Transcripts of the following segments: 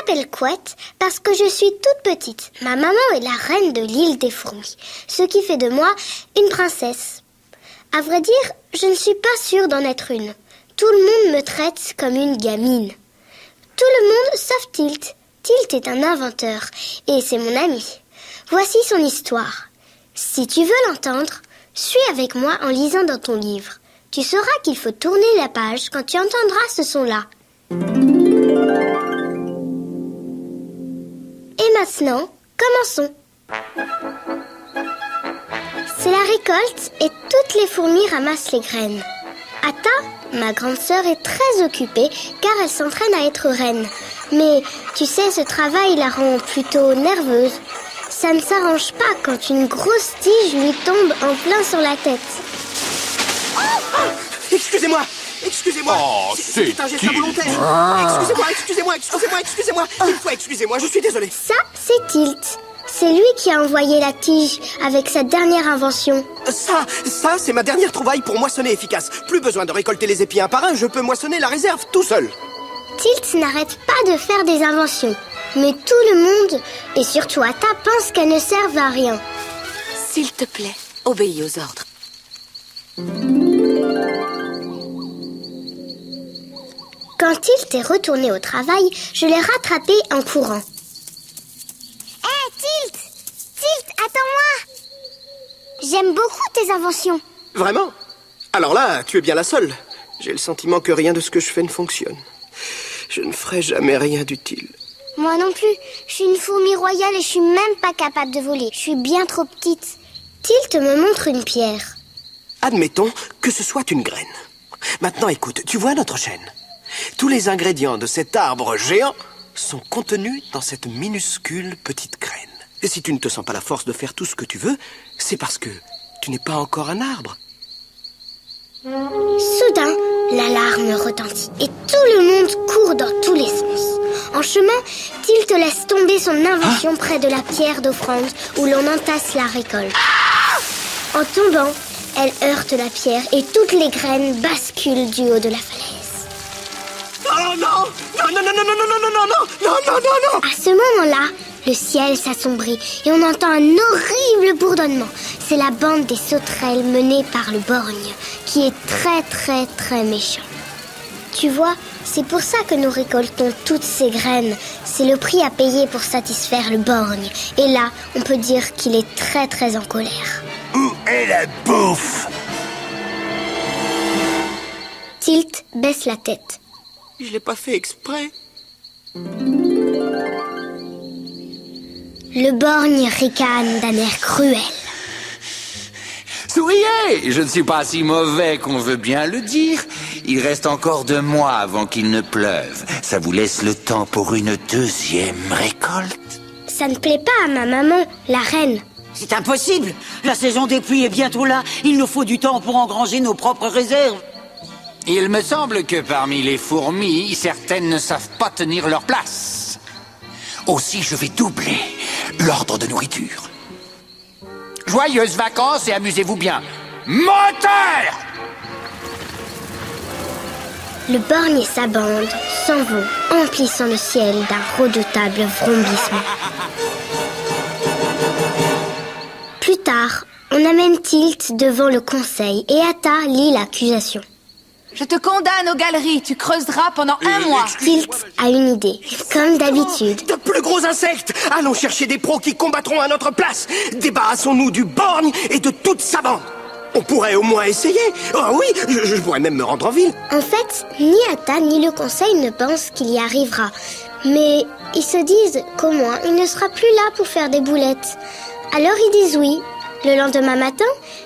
m'appelle Couette parce que je suis toute petite. Ma maman est la reine de l'île des fourmis, ce qui fait de moi une princesse. À vrai dire, je ne suis pas sûre d'en être une. Tout le monde me traite comme une gamine. Tout le monde sauf Tilt. Tilt est un inventeur et c'est mon ami. Voici son histoire. Si tu veux l'entendre, suis avec moi en lisant dans ton livre. Tu sauras qu'il faut tourner la page quand tu entendras ce son-là. Et maintenant, commençons. C'est la récolte et toutes les fourmis ramassent les graines. Atta, ma grande sœur, est très occupée car elle s'entraîne à être reine. Mais tu sais, ce travail la rend plutôt nerveuse. Ça ne s'arrange pas quand une grosse tige lui tombe en plein sur la tête. Excusez-moi. Oh, c'est un geste involontaire. Excusez-moi. Une fois, excusez-moi, je suis désolé. Ça, c'est Tilt. C'est lui qui a envoyé la tige avec sa dernière invention. Ça, c'est ma dernière trouvaille pour moissonner efficace. Plus besoin de récolter les épis un par un, je peux moissonner la réserve tout seul. Tilt n'arrête pas de faire des inventions. Mais tout le monde, et surtout Atta, pense qu'elles ne servent à rien. S'il te plaît, obéis aux ordres. Quand Tilt est retourné au travail, je l'ai rattrapé en courant. Hé, Tilt! Tilt, attends-moi! J'aime beaucoup tes inventions. Vraiment? Alors là, tu es bien la seule. J'ai le sentiment que rien de ce que je fais ne fonctionne. Je ne ferai jamais rien d'utile. Moi non plus. Je suis une fourmi royale et je suis même pas capable de voler. Je suis bien trop petite. Tilt me montre une pierre. Admettons que ce soit une graine. Maintenant, écoute, tu vois notre chaîne? Tous les ingrédients de cet arbre géant sont contenus dans cette minuscule petite graine. Et si tu ne te sens pas la force de faire tout ce que tu veux, c'est parce que tu n'es pas encore un arbre. Soudain, l'alarme retentit et tout le monde court dans tous les sens. En chemin, Tilt laisse tomber son invention près de la pierre d'offrande où l'on entasse la récolte. En tombant, elle heurte la pierre et toutes les graines basculent du haut de la falaise. Oh non! Non! À ce moment-là, le ciel s'assombrit et on entend un horrible bourdonnement. C'est la bande des sauterelles menée par le borgne, qui est très méchant. Tu vois, c'est pour ça que nous récoltons toutes ces graines. C'est le prix à payer pour satisfaire le borgne. Et là, on peut dire qu'il est très en colère. Où est la bouffe? Tilt baisse la tête. Je l'ai pas fait exprès. Le borgne ricane d'un air cruel. Souriez, je ne suis pas si mauvais qu'on veut bien le dire. Il reste encore 2 mois avant qu'il ne pleuve. Ça vous laisse le temps pour une deuxième récolte. Ça ne plaît pas à ma maman, la reine. C'est impossible. La saison des pluies est bientôt là. Il nous faut du temps pour engranger nos propres réserves. Il me semble que parmi les fourmis, certaines ne savent pas tenir leur place. Aussi, je vais doubler l'ordre de nourriture. Joyeuses vacances et amusez-vous bien. Moteur! Le borgne et sa bande s'en vont, emplissant le ciel d'un redoutable vrombissement. Plus tard, on amène Tilt devant le conseil et Atta lit l'accusation. Je te condamne aux galeries, tu creuseras pendant 1 mois. Tilt a une idée, comme d'habitude. De plus gros insectes! Allons chercher des pros qui combattront à notre place! Débarrassons-nous du borgne et de toute sa bande! On pourrait au moins essayer! Oh oui, je pourrais même me rendre en ville! En fait, ni Atta ni le conseil ne pensent qu'il y arrivera. Mais ils se disent qu'au moins il ne sera plus là pour faire des boulettes. Alors ils disent oui. Le lendemain matin,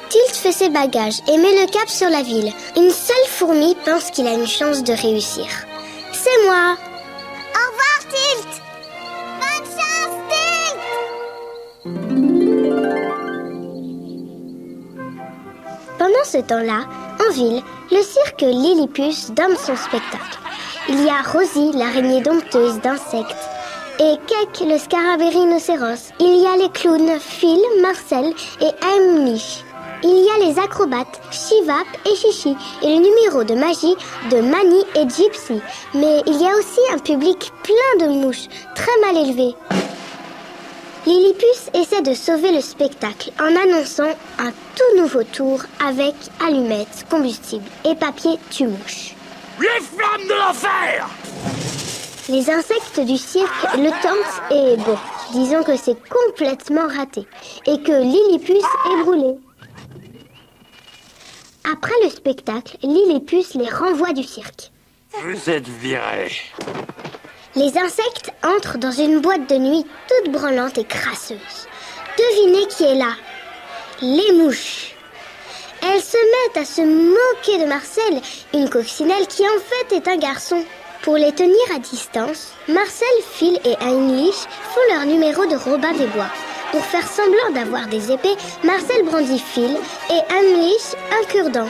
Tilt fait ses bagages et met le cap sur la ville. Une seule fourmi pense qu'il a une chance de réussir. C'est moi. Au revoir, Tilt. Bonne chance, Tilt. Pendant ce temps-là, en ville, le cirque Lilliput donne son spectacle. Il y a Rosie, l'araignée dompteuse d'insectes, et Keck, le scarabée rhinocéros. Il y a les clowns Phil, Marcel et Amy. Il y a les acrobates, Shivap et Chichi, et le numéro de magie de Mani et Gypsy. Mais il y a aussi un public plein de mouches, très mal élevé. Lilliput essaie de sauver le spectacle en annonçant un tout nouveau tour avec allumettes, combustible et papier tue-mouche. Les flammes de l'enfer! Les insectes du cirque le tentent et bon, disons que c'est complètement raté et que Lilliput est brûlé. Après le spectacle, Lilliput les renvoie du cirque. Vous êtes virés. Les insectes entrent dans une boîte de nuit toute branlante et crasseuse. Devinez qui est là? Les mouches. Elles se mettent à se moquer de Marcel, une coccinelle qui en fait est un garçon. Pour les tenir à distance, Marcel, Phil et Heinrich font leur numéro de Robin des Bois. Pour faire semblant d'avoir des épées, Marcel brandit Phil et Heinrich un cure-dent.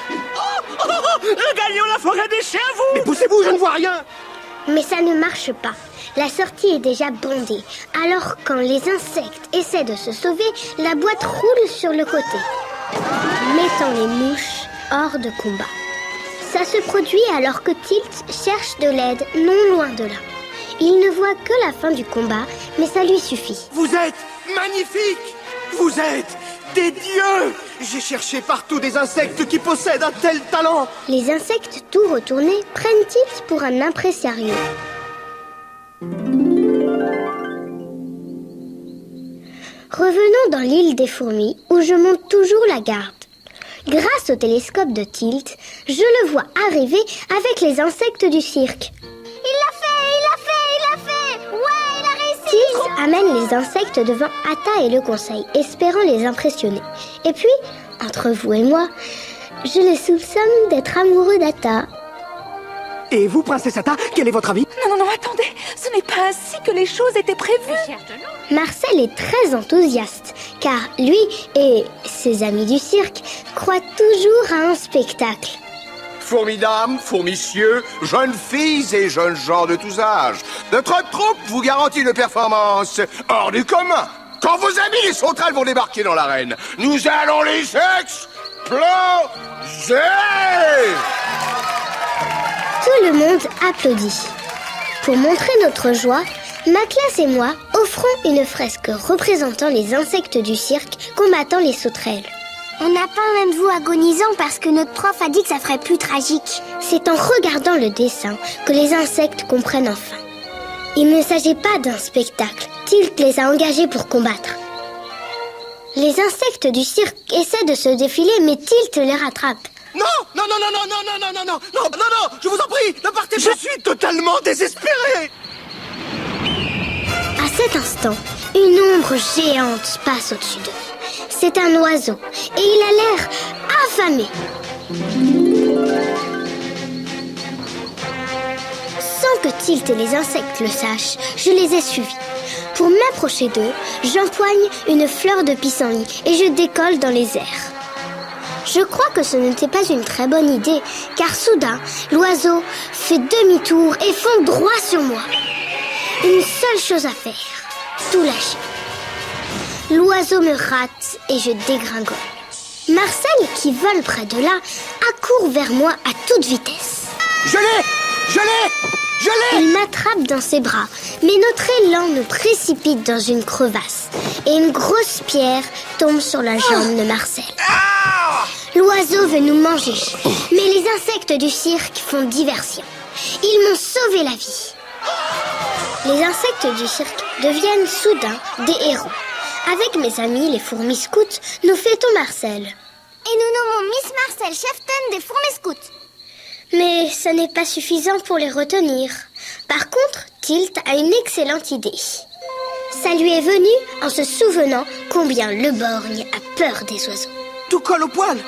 Le galion la forêt des chiens, vous! Mais poussez-vous, je ne vois rien! Mais ça ne marche pas. La sortie est déjà bondée. Alors quand les insectes essaient de se sauver, la boîte roule sur le côté, mettant les mouches hors de combat. Ça se produit alors que Tilt cherche de l'aide non loin de là. Il ne voit que la fin du combat, mais ça lui suffit. Vous êtes magnifiques! Vous êtes des dieux! J'ai cherché partout des insectes qui possèdent un tel talent! Les insectes tout retournés prennent Tilt pour un impresario. Revenons dans l'île des fourmis, où je monte toujours la garde. Grâce au télescope de Tilt, je le vois arriver avec les insectes du cirque. Il l'a fait! Il l'a fait! Il l'a fait! Ouais, il a réussi! Tilt amène les insectes devant Atta et le conseil, espérant les impressionner. Et puis, entre vous et moi, je le soupçonne d'être amoureux d'Atta. Et vous, princesse Atta, quel est votre avis? Non, attendez. Ce n'est pas ainsi que les choses étaient prévues. Marcel est très enthousiaste, car lui et ses amis du cirque croient toujours à un spectacle. Formidames, fourmicieux, jeunes filles et jeunes gens de tous âges. Notre troupe vous garantit une performance hors du commun. Quand vos amis les sauterelles vont débarquer dans l'arène, nous allons les exploser! Tout le monde applaudit. Pour montrer notre joie, ma classe et moi offrons une fresque représentant les insectes du cirque combattant les sauterelles. On n'a pas même vous agonisant parce que notre prof a dit que ça ferait plus tragique. C'est en regardant le dessin que les insectes comprennent enfin. Il ne s'agit pas d'un spectacle. Tilt les a engagés pour combattre. Les insectes du cirque essaient de se défiler, mais Tilt les rattrape. Non, je vous en prie, ne partez pas. Je suis totalement désespéré. À cet instant, une ombre géante passe au-dessus d'eux. C'est un oiseau, et il a l'air affamé. Sans que Tilt et les insectes le sachent, je les ai suivis. Pour m'approcher d'eux, j'empoigne une fleur de pissenlit et je décolle dans les airs. Je crois que ce n'était pas une très bonne idée, car soudain, l'oiseau fait demi-tour et fond droit sur moi. Une seule chose à faire, tout lâcher. L'oiseau me rate et je dégringole. Marcel, qui vole près de là, accourt vers moi à toute vitesse. Je l'ai! Il m'attrape dans ses bras, mais notre élan nous précipite dans une crevasse et une grosse pierre tombe sur la jambe de Marcel. L'oiseau veut nous manger, mais les insectes du cirque font diversion. Ils m'ont sauvé la vie. Les insectes du cirque deviennent soudain des héros. Avec mes amis, les fourmis scouts, nous fêtons Marcel. Et nous nommons Miss Marcel Cheftain des fourmis scouts. Mais ce n'est pas suffisant pour les retenir. Par contre, Tilt a une excellente idée. Ça lui est venu en se souvenant combien le borgne a peur des oiseaux. Tout colle au poil.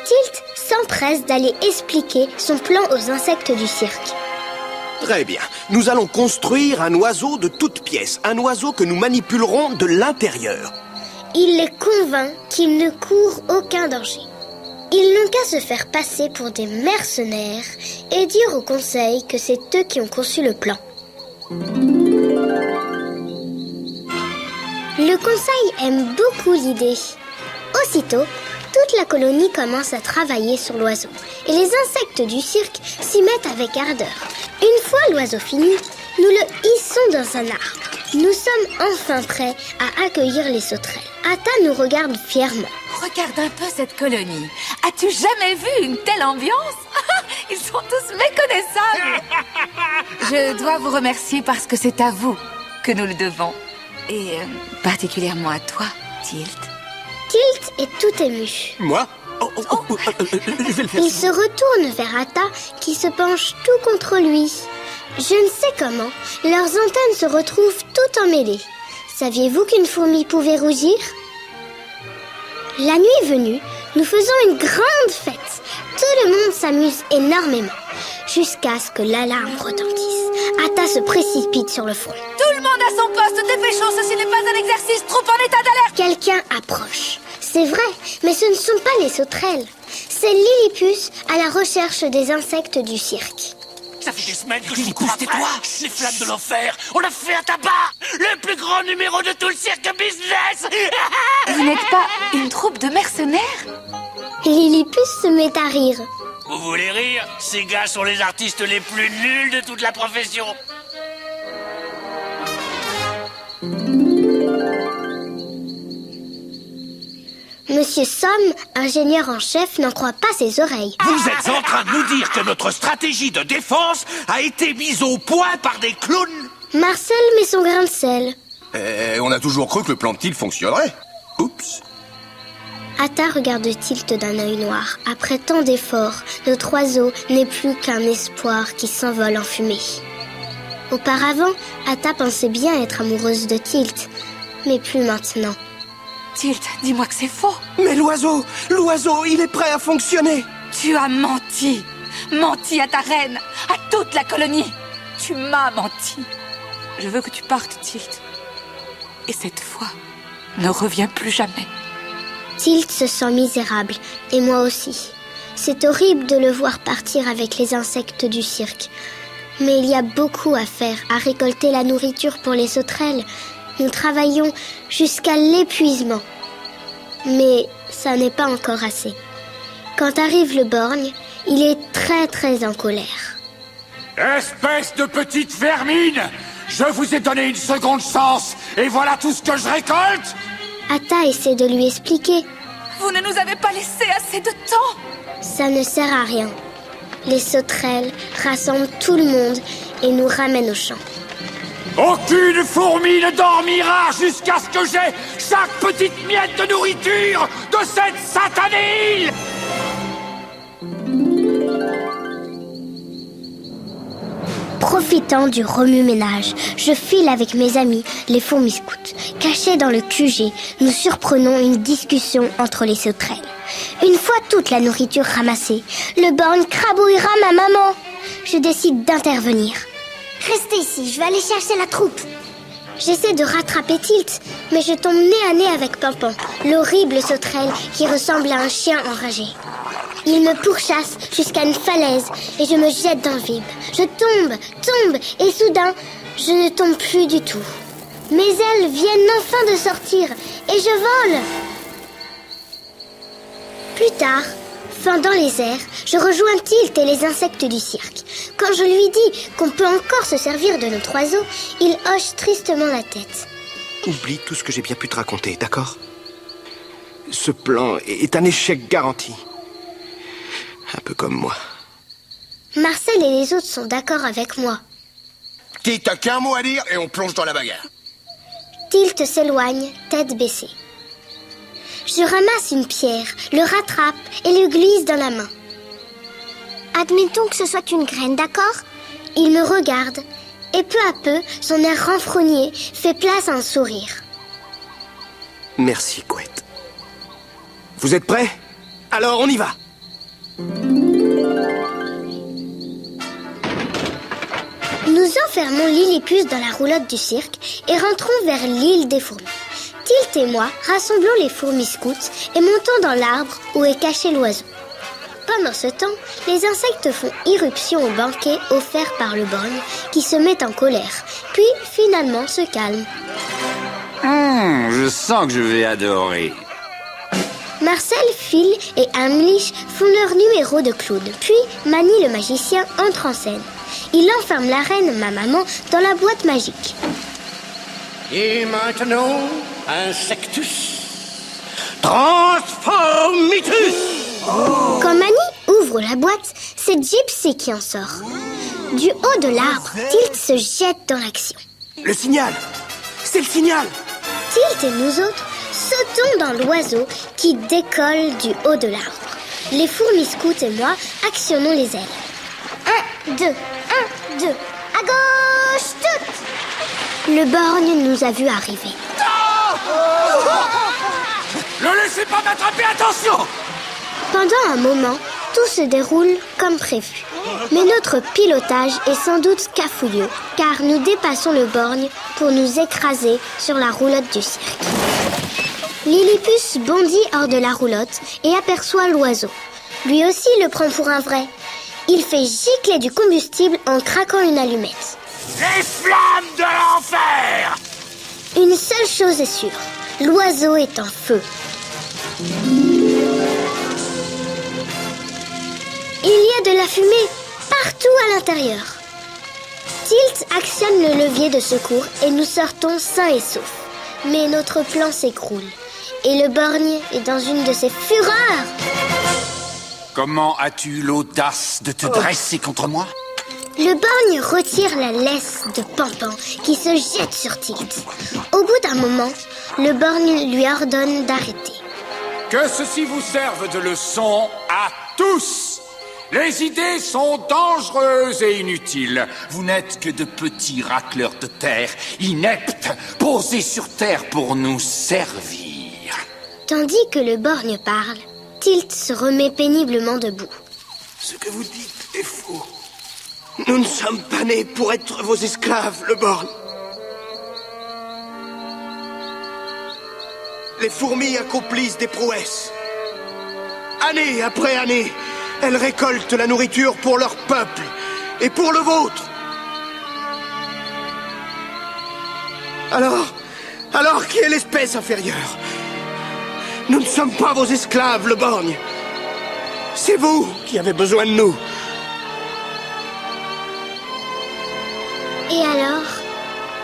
Tilt s'empresse d'aller expliquer son plan aux insectes du cirque. Très bien. Nous allons construire un oiseau de toutes pièces. Un oiseau que nous manipulerons de l'intérieur. Il les convainc qu'ils ne courent aucun danger. Ils n'ont qu'à se faire passer pour des mercenaires et dire au conseil que c'est eux qui ont conçu le plan. Le conseil aime beaucoup l'idée. Aussitôt, Toute la colonie commence à travailler sur l'oiseau et les insectes du cirque s'y mettent avec ardeur. Une fois l'oiseau fini, nous le hissons dans un arbre. Nous sommes enfin prêts à accueillir les sauterelles. Atta nous regarde fièrement. Regarde un peu cette colonie. As-tu jamais vu une telle ambiance? Ils sont tous méconnaissables. Je dois vous remercier parce que c'est à vous que nous le devons. Et particulièrement à toi, Tilt. Tilt est tout ému. Moi? Je vais le faire. Il se retourne vers Atta qui se penche tout contre lui. Je ne sais comment, leurs antennes se retrouvent toutes emmêlées. Saviez-vous qu'une fourmi pouvait rougir? La nuit venue, nous faisons une grande fête. Tout le monde s'amuse énormément, jusqu'à ce que l'alarme retentisse. Atta se précipite sur le front. Tout le monde à son poste, dépêchons, ceci n'est pas un exercice, troupe en état d'alerte. Quelqu'un approche. C'est vrai, mais ce ne sont pas les sauterelles. C'est Lilliput à la recherche des insectes du cirque. Ça fait des semaines que je vous cours après. Les flammes de l'enfer, on a fait un tabac. Le plus grand numéro de tout le cirque business. Vous n'êtes pas une troupe de mercenaires? Lilliput se met à rire. Vous voulez rire? Ces gars sont les artistes les plus nuls de toute la profession. Monsieur Somme, ingénieur en chef, n'en croit pas ses oreilles. Vous êtes en train de nous dire que notre stratégie de défense a été mise au point par des clowns? Marcel met son grain de sel. On a toujours cru que le plan de Tilt fonctionnerait. Oups. Atta regarde Tilt d'un œil noir. Après tant d'efforts, notre oiseau n'est plus qu'un espoir qui s'envole en fumée. Auparavant, Atta pensait bien être amoureuse de Tilt, mais plus maintenant. Tilt, dis-moi que c'est faux. Mais l'oiseau, il est prêt à fonctionner. Tu as menti. Menti à ta reine, à toute la colonie. Tu m'as menti. Je veux que tu partes, Tilt. Et cette fois, ne reviens plus jamais. Tilt se sent misérable, et moi aussi. C'est horrible de le voir partir avec les insectes du cirque. Mais il y a beaucoup à faire, à récolter la nourriture pour les sauterelles. Nous travaillons jusqu'à l'épuisement. Mais ça n'est pas encore assez. Quand arrive le borgne, il est très en colère. Espèce de petite vermine! Je vous ai donné une seconde chance, et voilà tout ce que je récolte! Atta essaie de lui expliquer. Vous ne nous avez pas laissé assez de temps. Ça ne sert à rien. Les sauterelles rassemblent tout le monde et nous ramènent au champ. Aucune fourmi ne dormira jusqu'à ce que j'aie chaque petite miette de nourriture de cette satanée île! Profitant du remue-ménage, je file avec mes amis, les fourmis scouts. Cachés dans le QG, nous surprenons une discussion entre les sauterelles. Une fois toute la nourriture ramassée, le borgne crabouillera ma maman. Je décide d'intervenir. Restez ici, je vais aller chercher la troupe. J'essaie de rattraper Tilt, mais je tombe nez à nez avec Pampan, l'horrible sauterelle qui ressemble à un chien enragé. Il me pourchasse jusqu'à une falaise et je me jette dans le vide. Je tombe, et soudain, je ne tombe plus du tout. Mes ailes viennent enfin de sortir et je vole. Plus tard, fendant les airs, je rejoins Tilt et les insectes du cirque. Quand je lui dis qu'on peut encore se servir de notre oiseau, il hoche tristement la tête. Oublie tout ce que j'ai bien pu te raconter, d'accord? Ce plan est un échec garanti. Un peu comme moi. Marcel et les autres sont d'accord avec moi. Tilt, t'as qu'un mot à dire et on plonge dans la bagarre. Tilt s'éloigne, tête baissée. Je ramasse une pierre, le rattrape et le glisse dans la main. Admettons que ce soit une graine, d'accord? Il me regarde et peu à peu, son air renfrogné fait place à un sourire. Merci, Couette. Vous êtes prêts? Alors, on y va! Nous enfermons Lilliput dans la roulotte du cirque et rentrons vers l'île des fourmis. Tilt et moi rassemblons les fourmis scouts et montons dans l'arbre où est caché l'oiseau. Pendant ce temps, les insectes font irruption au banquet offert par le borgne qui se met en colère, puis finalement se calme. Je sens que je vais adorer. Marcel, Phil et Heimlich font leur numéro de clown. Puis Mani le magicien entre en scène. Il enferme la reine, ma maman, dans la boîte magique. Et maintenant, Insectus, Transformitus. Quand Mani ouvre la boîte, c'est Gypsy qui en sort. Du haut de l'arbre, Tilt se jette dans l'action. Le signal! C'est le signal! Tilt et nous autres sautons dans l'oiseau qui décolle du haut de l'arbre. Les fourmis scouts et moi actionnons les ailes. 1, 2, 1, 2, à gauche, toutes! Le borgne nous a vus arriver. Ne laissez pas m'attraper, attention! Pendant un moment, tout se déroule comme prévu. Mais notre pilotage est sans doute cafouilleux, car nous dépassons le borgne pour nous écraser sur la roulotte du cirque. Lilliput bondit hors de la roulotte et aperçoit l'oiseau. Lui aussi le prend pour un vrai. Il fait gicler du combustible en craquant une allumette. Les flammes de l'enfer! Une seule chose est sûre, l'oiseau est en feu. Il y a de la fumée partout à l'intérieur. Tilt actionne le levier de secours et nous sortons sains et saufs. Mais notre plan s'écroule et le borgne est dans une de ses fureurs. Comment as-tu l'audace de te dresser contre moi? Le borgne retire la laisse de Pampan qui se jette sur Tilt. Au bout d'un moment, le borgne lui ordonne d'arrêter. Que ceci vous serve de leçon à tous. Les idées sont dangereuses et inutiles. Vous n'êtes que de petits racleurs de terre, ineptes, posés sur terre pour nous servir. Tandis que le borgne parle, Tilt se remet péniblement debout. Ce que vous dites est faux. Nous ne sommes pas nés pour être vos esclaves, le borgne. Les fourmis accomplissent des prouesses. Année après année, elles récoltent la nourriture pour leur peuple et pour le vôtre. Alors qui est l'espèce inférieure? Nous ne sommes pas vos esclaves, le borgne. C'est vous qui avez besoin de nous. Et alors,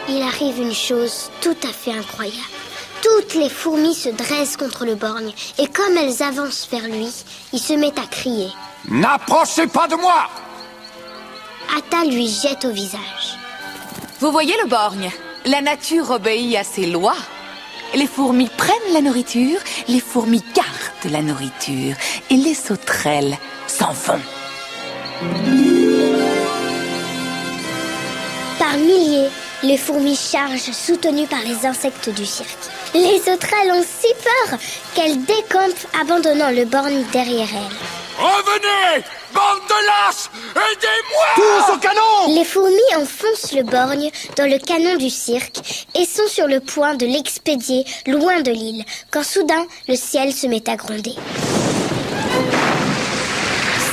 il arrive une chose tout à fait incroyable. Toutes les fourmis se dressent contre le borgne et comme elles avancent vers lui, il se met à crier. N'approchez pas de moi! Atta lui jette au visage. Vous voyez le borgne? La nature obéit à ses lois. Les fourmis prennent la nourriture, les fourmis gardent la nourriture et les sauterelles s'en vont. Par milliers, les fourmis chargent soutenues par les insectes du cirque. Les sauterelles ont si peur qu'elles décampent abandonnant le borgne derrière elles. Revenez! Bande de lâches! Aidez-moi! Tous au canon! Les fourmis enfoncent le borgne dans le canon du cirque et sont sur le point de l'expédier loin de l'île, quand soudain le ciel se met à gronder.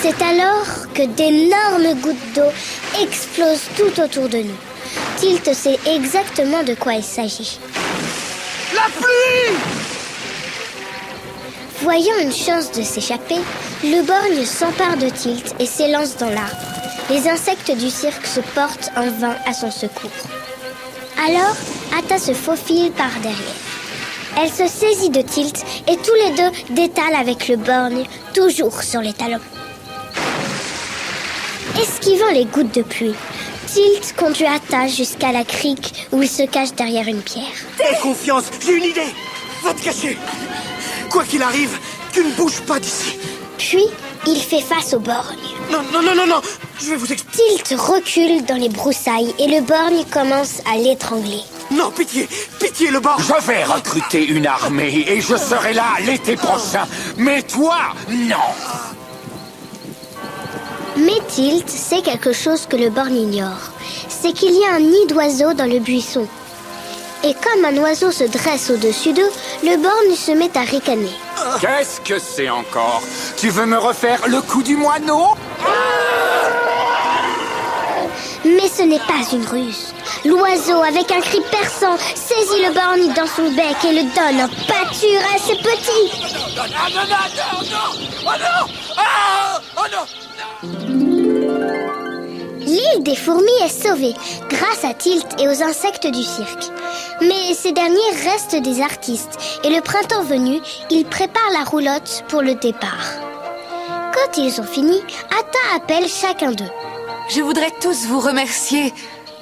C'est alors que d'énormes gouttes d'eau explosent tout autour de nous. Tilt sait exactement de quoi il s'agit. La pluie! Voyant une chance de s'échapper, le borgne s'empare de Tilt et s'élance dans l'arbre. Les insectes du cirque se portent en vain à son secours. Alors, Atta se faufile par derrière. Elle se saisit de Tilt et tous les deux détalent avec le borgne, toujours sur les talons. Esquivant les gouttes de pluie, Tilt conduit Atta jusqu'à la crique où il se cache derrière une pierre. Aie confiance, j'ai une idée. Va te cacher. Quoi qu'il arrive, tu ne bouges pas d'ici. Puis, il fait face au borgne. Non, je vais vous expliquer. Tilt recule dans les broussailles et le borgne commence à l'étrangler. Non, pitié, le borgne. Je vais recruter une armée et je serai là l'été prochain. Mais toi, non. Mais Tilt sait quelque chose que le borgne ignore. C'est qu'il y a un nid d'oiseau dans le buisson. Et comme un oiseau se dresse au-dessus d'eux, le borgne se met à ricaner. Qu'est-ce que c'est encore? Tu veux me refaire le coup du moineau? Mais ce n'est pas une ruse. L'oiseau, avec un cri perçant, saisit le borgne dans son bec et le donne en pâture à ses petits. Oh non! Ah! Oh non! L'île des fourmis est sauvée grâce à Tilt et aux insectes du cirque. Mais ces derniers restent des artistes et le printemps venu, ils préparent la roulotte pour le départ. Quand ils ont fini, Atta appelle chacun d'eux. Je voudrais tous vous remercier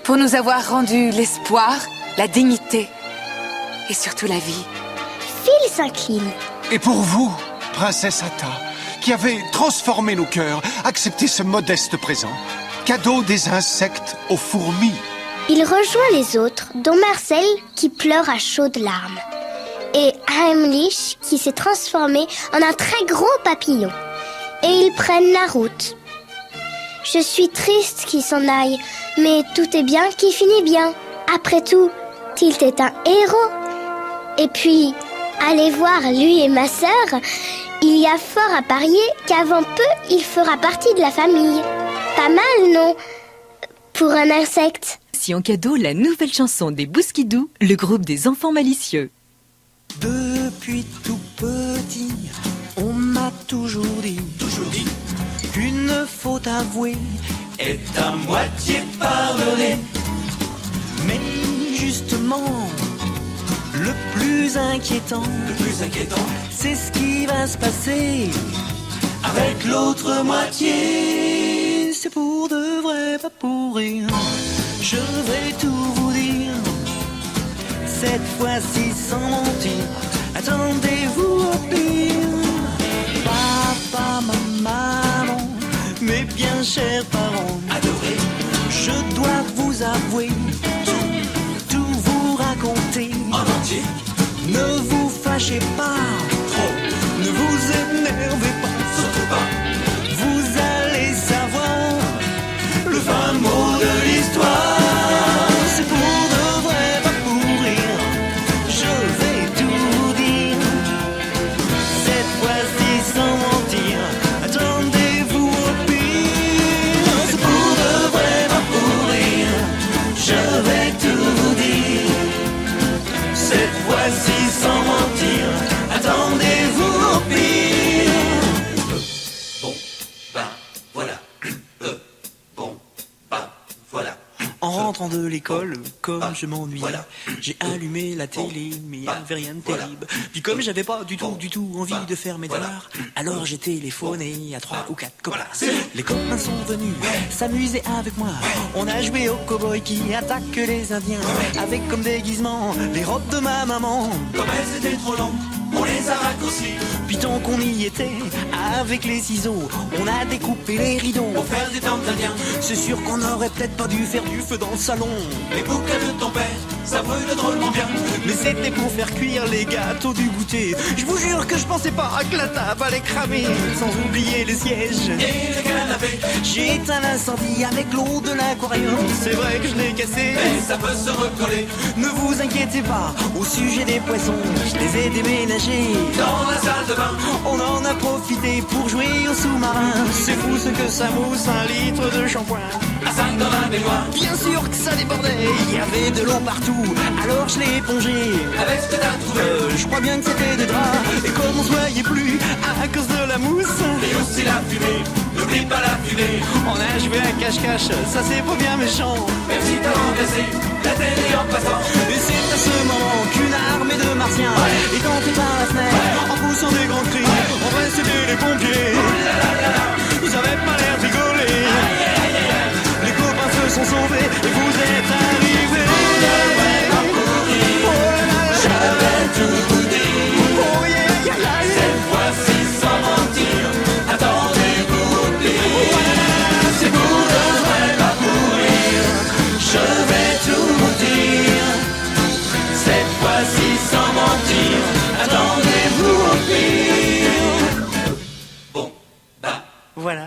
pour nous avoir rendu l'espoir, la dignité et surtout la vie. Phil s'incline. Et pour vous, princesse Atta, qui avez transformé nos cœurs, acceptez ce modeste présent. Cadeau des insectes aux fourmis. Il rejoint les autres, dont Marcel qui pleure à chaudes larmes. Et Heimlich qui s'est transformé en un très gros papillon. Et ils prennent la route. Je suis triste qu'il s'en aille, mais tout est bien qui finit bien. Après tout, Tilt est un héros. Et puis, allez voir lui et ma sœur, il y a fort à parier qu'avant peu, il fera partie de la famille. Pas mal, non? Pour un insecte. Si en cadeau, la nouvelle chanson des Bousquidous, le groupe des enfants malicieux. Depuis tout petit, on m'a toujours dit qu'une faute avouée est à moitié pardonnée. Mais justement, le plus inquiétant, c'est ce qui va se passer avec l'autre moitié. C'est pour de vrai, pas pour rien. Je vais tout vous dire, cette fois-ci sans mentir. Attendez-vous au pire. Papa, maman, mes bien chers parents adorés, je dois vous avouer, tout vous raconter en entier. Ne vous fâchez pas trop, ne vous énervez pas, surtout pas. Vous allez savoir le fin mot de l'histoire. C'est pour de vrai, pas pour rire. Je vais tout vous dire, cette fois-ci sans mentir. Attendez-vous au pire. C'est pour de vrai, pas pour rire. Je vais tout vous dire, cette fois-ci sans mentir. Attendez-vous au pire. Bon, ben, voilà. Bon, ben, voilà. En rentrant de l'école, comme je m'ennuyais, voilà. j'ai allumé la télé, mais il n'y avait rien de terrible. Puis comme j'avais pas du tout envie de faire mes devoirs, alors j'ai téléphoné à 3 ou 4 copains. Les copains sont venus s'amuser avec moi. On a joué au cow-boy qui attaque les Indiens, avec comme déguisement les robes de ma maman. Comme elles étaient trop longues, on les a raccourcies Puis tant qu'on y était, avec les ciseaux, on a découpé les rideaux pour faire des temples indiens. C'est sûr qu'on aurait peut-être pas dû faire du feu dans le salon. Les bouquets de ton père, ça brûle drôlement bien. Mais c'était pour faire cuire les gâteaux du goûter. Je vous jure que je pensais pas que la table allait cramer. Sans oublier les sièges Et le canapé, j'ai éteint l'incendie avec l'eau de l'aquarium. C'est vrai que je l'ai cassé, mais ça peut se recoller. ne vous inquiétez pas, au sujet des poissons, je les ai déménagés Dans la salle de bain, on en a profité pour jouer au sous-marin. C'est fou ce que ça mousse, 1 litre de shampoing. à 5 dans la baignoire. Bien sûr que ça débordait, il y avait de l'eau partout, alors je l'ai épongé. Avec ce que t'as trouvé, Je crois bien que c'était des draps, et comme on se voyait plus à cause de la mousse, et aussi la fumée, n'oublie pas la fumée. on a joué à cache-cache, ça c'est pas bien méchant. Merci t'as remplacé la télé en passant. Et c'est à ce moment qu'une armée de martiens est entrée par la fenêtre, en poussant des grands cris. En vrai c'était les pompiers, ils avaient pas l'air de rigoler. Les copains se sont sauvés et vous êtes arrivés. Oh yeah, yeah, yeah. Cette fois-ci sans mentir, attendez-vous au pire. C'est pour de vrai, pas pour rire. Je vais tout vous dire. Cette fois-ci sans mentir, attendez-vous au pire. Bon, bah. Voilà.